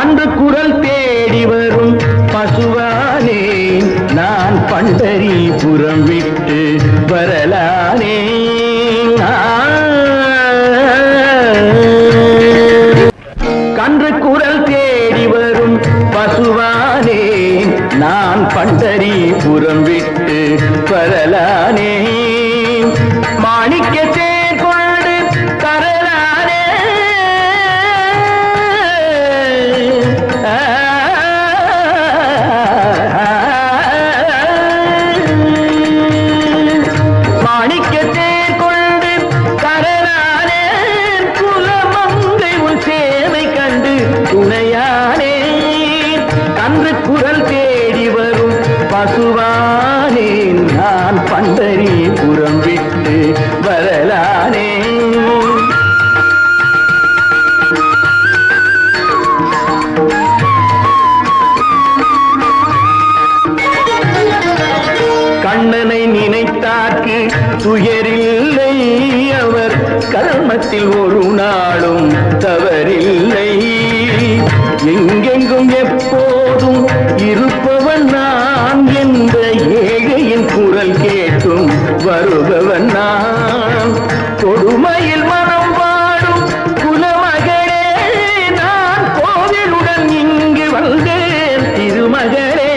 கன்று குரல் தேடி வரும் பசுவானே நான் பண்டரிபுரம் விட்டு வரலானே. கன்று குரல் தேடி வரும் பசுவானே நான் பண்டரிபுரம் விட்டு வரலானே. மாணிக்க தேர் கொண்டு தரலானே. மாணிக்க தேர் கொண்டு தரலானே. குலமங்கை உன் சேவை கண்டு துணையானே. கன்று குரல் தேடி வரும் பசுவானே நான் பண்டரிபுரம் விட்டு வரலானே. கண்ணனை நினைத்தார்க்கு துயரில்லை, அவர் கர்மத்தில் ஒரு நாளும் தவறில்லை. எங்கெங்கும் எப்போதும் இருப்பவன் நான் என்ற ஏழையின் குரல் கேட்டும் வருபவன் நான். கொடுமையில் மனம் வாடும் குலமகளே நான் கோவிலுடன் இங்கு வந்தேன் திருமகளே.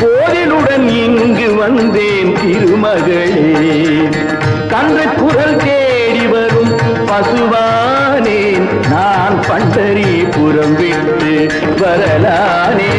கோவிலுடன் இங்கு வந்தேன் திருமகளே. கன்று குரல் தேடி வரும் பசுவானே நான் பண்டரிபுரம் விட்டு வரலானே.